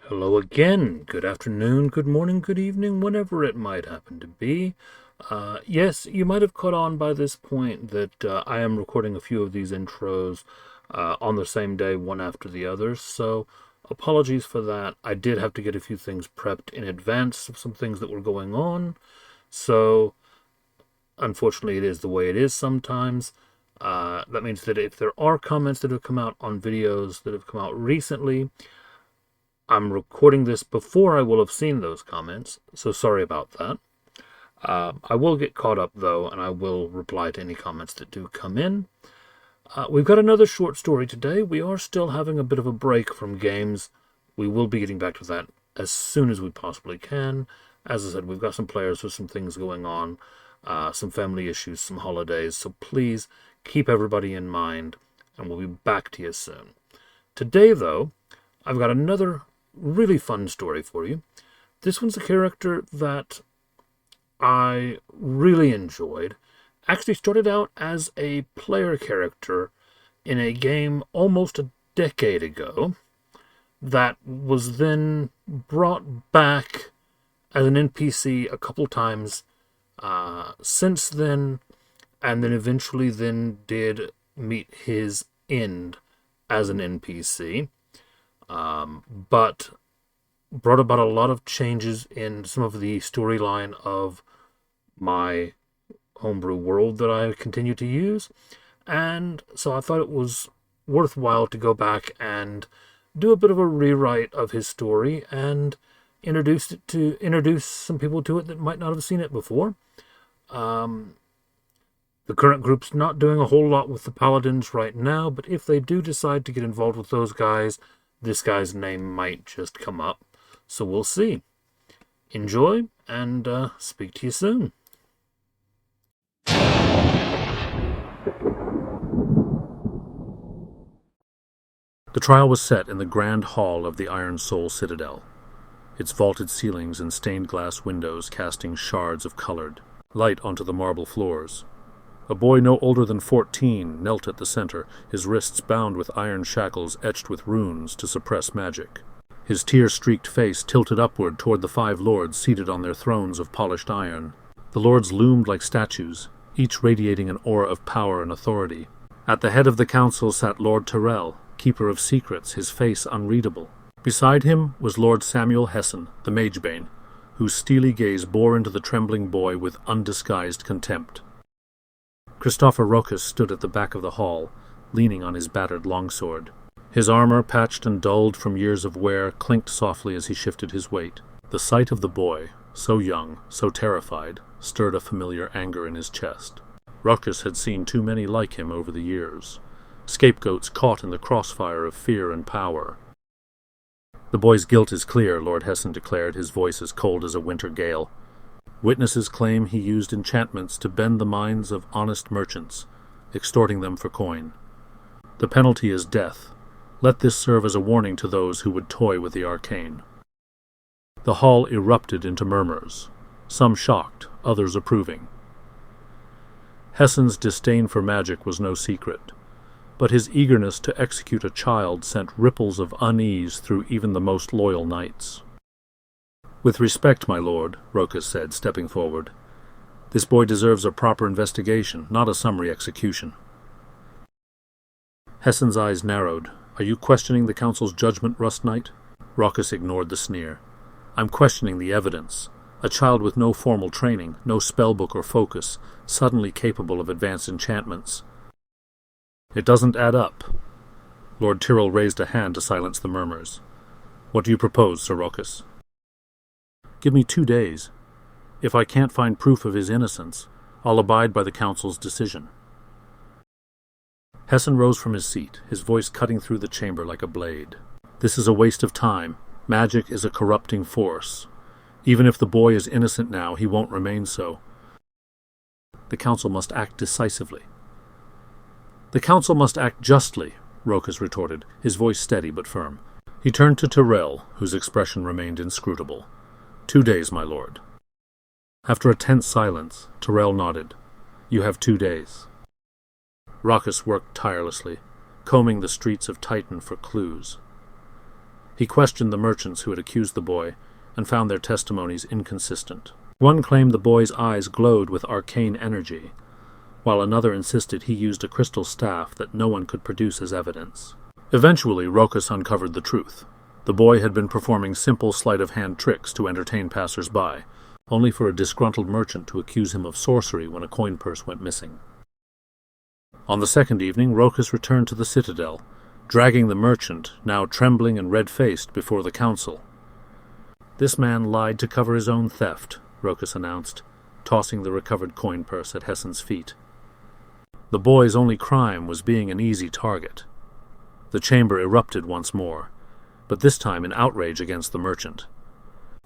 Hello again. Good afternoon, good morning, good evening, whenever it might happen to be. Yes, you might have caught on by this point that I am recording a few of these intros on the same day, one after the other, so apologies for that. I did have to get a few things prepped in advance of some things that were going on, so unfortunately it is the way it is sometimes. That means that if there are comments that have come out on videos that have come out recently, I'm recording this before I will have seen those comments, so sorry about that. I will get caught up, though, and I will reply to any comments that do come in. We've got another short story today. We are still having a bit of a break from games. We will be getting back to that as soon as we possibly can. As I said, we've got some players with some things going on, some family issues, some holidays, so please keep everybody in mind, and we'll be back to you soon. Today, though, I've got another really fun story for you. This one's a character that I really enjoyed. Actually started out as a player character in a game almost a decade ago that was then brought back as an NPC a couple times since then, and then eventually then did meet his end as an NPC. But brought about a lot of changes in some of the storyline of my homebrew world that I continue to use. And so I thought it was worthwhile to go back and do a bit of a rewrite of his story and introduce some people to it that might not have seen it before. The current group's not doing a whole lot with the Paladins right now, but if they do decide to get involved with those guys, this guy's name might just come up. So we'll see. Enjoy, and speak to you soon. The trial was set in the grand hall of the Iron Soul Citadel, its vaulted ceilings and stained glass windows casting shards of colored light onto the marble floors. A boy no older than 14 knelt at the center, his wrists bound with iron shackles etched with runes to suppress magic. His tear-streaked face tilted upward toward the 5 lords seated on their thrones of polished iron. The lords loomed like statues, each radiating an aura of power and authority. At the head of the council sat Lord Tyrell, keeper of secrets, his face unreadable. Beside him was Lord Samuel Hessen, the Magebane, whose steely gaze bore into the trembling boy with undisguised contempt. Christopher Rokas stood at the back of the hall, leaning on his battered longsword. His armor, patched and dulled from years of wear, clinked softly as he shifted his weight. The sight of the boy, so young, so terrified, stirred a familiar anger in his chest. Rokas had seen too many like him over the years, scapegoats caught in the crossfire of fear and power. The boy's guilt is clear, Lord Hessen declared, his voice as cold as a winter gale. Witnesses claim he used enchantments to bend the minds of honest merchants, extorting them for coin. The penalty is death. Let this serve as a warning to those who would toy with the arcane. The hall erupted into murmurs, some shocked, others approving. Hessen's disdain for magic was no secret, but his eagerness to execute a child sent ripples of unease through even the most loyal knights. "With respect, my lord," Rokas said, stepping forward. "This boy deserves a proper investigation, not a summary execution." Hessen's eyes narrowed. "Are you questioning the council's judgment, Rust Knight?" Rokas ignored the sneer. "I'm questioning the evidence. A child with no formal training, no spellbook or focus, suddenly capable of advanced enchantments. It doesn't add up." Lord Tyrrell raised a hand to silence the murmurs. "What do you propose, Sir Rokas?" "Give me 2 days. If I can't find proof of his innocence, I'll abide by the council's decision." Hessen rose from his seat, his voice cutting through the chamber like a blade. "This is a waste of time. Magic is a corrupting force. Even if the boy is innocent now, he won't remain so. The council must act decisively." "The council must act justly," Rokas retorted, his voice steady but firm. He turned to Tyrell, whose expression remained inscrutable. 2 days, my lord." After a tense silence, Tyrell nodded. "You have 2 days." Rokas worked tirelessly, combing the streets of Titan for clues. He questioned the merchants who had accused the boy, and found their testimonies inconsistent. One claimed the boy's eyes glowed with arcane energy, while another insisted he used a crystal staff that no one could produce as evidence. Eventually, Rokus uncovered the truth. The boy had been performing simple sleight-of-hand tricks to entertain passers-by, only for a disgruntled merchant to accuse him of sorcery when a coin purse went missing. On the second evening, Rokus returned to the citadel, dragging the merchant, now trembling and red-faced, before the council. "This man lied to cover his own theft," Rokus announced, tossing the recovered coin purse at Hessen's feet. The boy's only crime was being an easy target. The chamber erupted once more, but this time in outrage against the merchant.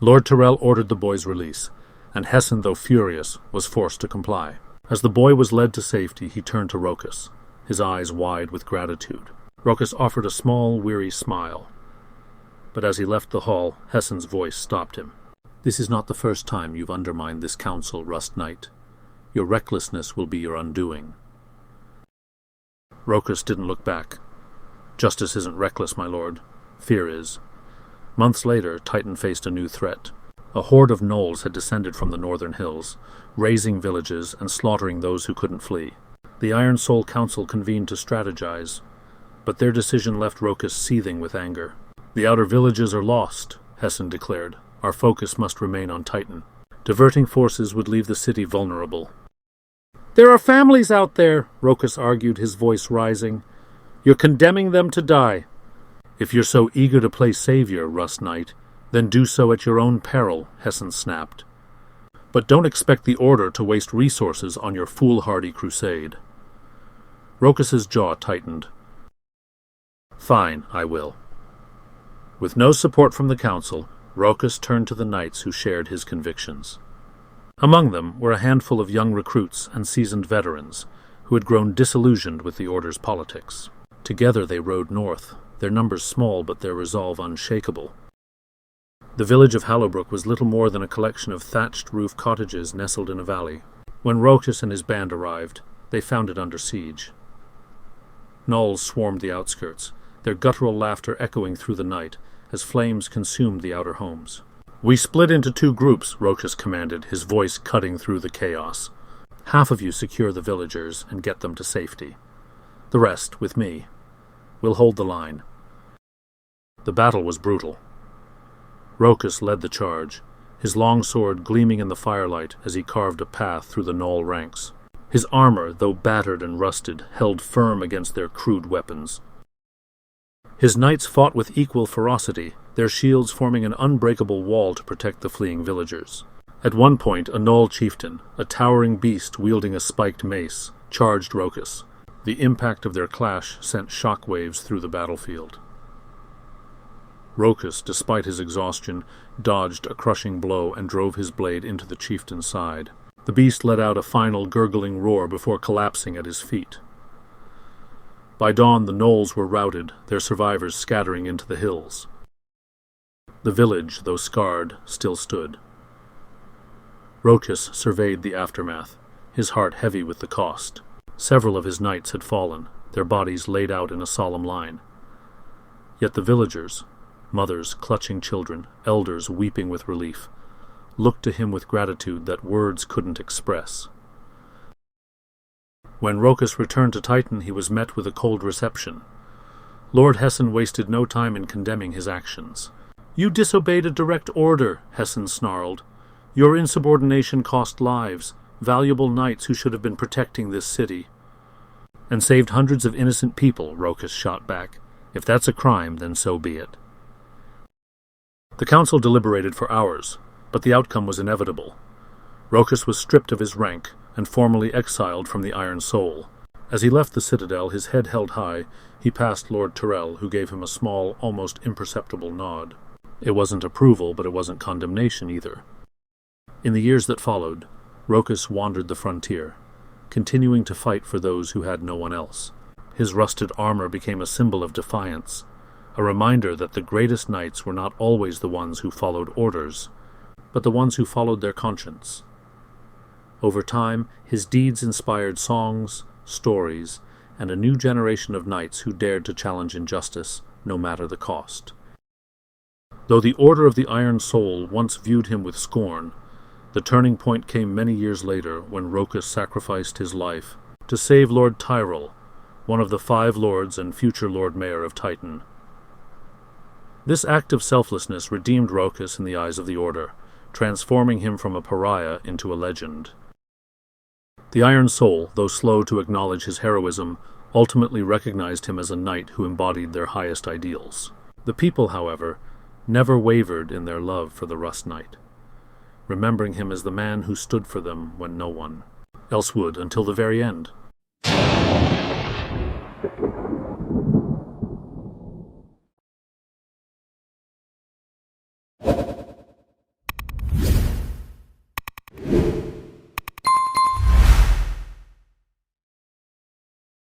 Lord Tyrell ordered the boy's release, and Hessen, though furious, was forced to comply. As the boy was led to safety, he turned to Rokus, his eyes wide with gratitude. Rokus offered a small, weary smile, but as he left the hall, Hessen's voice stopped him. "This is not the first time you've undermined this council, Rust Knight. Your recklessness will be your undoing." Rokus didn't look back. "Justice isn't reckless, my lord. Fear is." Months later, Titan faced a new threat. A horde of gnolls had descended from the northern hills, razing villages and slaughtering those who couldn't flee. The Iron Soul Council convened to strategize, but their decision left Rokus seething with anger. "The outer villages are lost," Hessen declared. "Our focus must remain on Titan. Diverting forces would leave the city vulnerable." "There are families out there," Rokus argued, his voice rising. "You're condemning them to die." "If you're so eager to play savior, Rust Knight, then do so at your own peril," Hessen snapped. "But don't expect the Order to waste resources on your foolhardy crusade." Rokus's jaw tightened. "Fine, I will." With no support from the council, Rokus turned to the knights who shared his convictions. Among them were a handful of young recruits and seasoned veterans who had grown disillusioned with the Order's politics. Together they rode north, their numbers small but their resolve unshakable. The village of Hallowbrook was little more than a collection of thatched-roof cottages nestled in a valley. When Rokus and his band arrived, they found it under siege. Gnolls swarmed the outskirts, their guttural laughter echoing through the night as flames consumed the outer homes. "We split into two groups," Rokus commanded, his voice cutting through the chaos. "Half of you secure the villagers and get them to safety. The rest, with me. We'll hold the line." The battle was brutal. Rokus led the charge, his long sword gleaming in the firelight as he carved a path through the Gnoll ranks. His armor, though battered and rusted, held firm against their crude weapons. His knights fought with equal ferocity, their shields forming an unbreakable wall to protect the fleeing villagers. At one point, a Gnoll chieftain, a towering beast wielding a spiked mace, charged Rokus. The impact of their clash sent shockwaves through the battlefield. Rokus, despite his exhaustion, dodged a crushing blow and drove his blade into the chieftain's side. The beast let out a final gurgling roar before collapsing at his feet. By dawn, the gnolls were routed, their survivors scattering into the hills. The village, though scarred, still stood. Rokus surveyed the aftermath, his heart heavy with the cost. Several of his knights had fallen, their bodies laid out in a solemn line. Yet the villagers, mothers clutching children, elders weeping with relief, looked to him with gratitude that words couldn't express. When Rokus returned to Titan, he was met with a cold reception. Lord Hessen wasted no time in condemning his actions. "You disobeyed a direct order," Hessen snarled. "Your insubordination cost lives, valuable knights who should have been protecting this city." "And saved hundreds of innocent people," Rokus shot back. "If that's a crime, then so be it." The council deliberated for hours, but the outcome was inevitable. Rokus was stripped of his rank and formally exiled from the Iron Soul. As he left the citadel, his head held high, he passed Lord Tyrell, who gave him a small, almost imperceptible nod. It wasn't approval, but it wasn't condemnation either. In the years that followed, Rokus wandered the frontier, continuing to fight for those who had no one else. His rusted armor became a symbol of defiance, a reminder that the greatest knights were not always the ones who followed orders, but the ones who followed their conscience. Over time, his deeds inspired songs, stories, and a new generation of knights who dared to challenge injustice, no matter the cost. Though the Order of the Iron Soul once viewed him with scorn, the turning point came many years later when Rokus sacrificed his life to save Lord Tyrell, one of the 5 lords and future Lord Mayor of Titan. This act of selflessness redeemed Rokus in the eyes of the Order, transforming him from a pariah into a legend. The Iron Soul, though slow to acknowledge his heroism, ultimately recognized him as a knight who embodied their highest ideals. The people, however, never wavered in their love for the Rust Knight, remembering him as the man who stood for them when no one else would until the very end.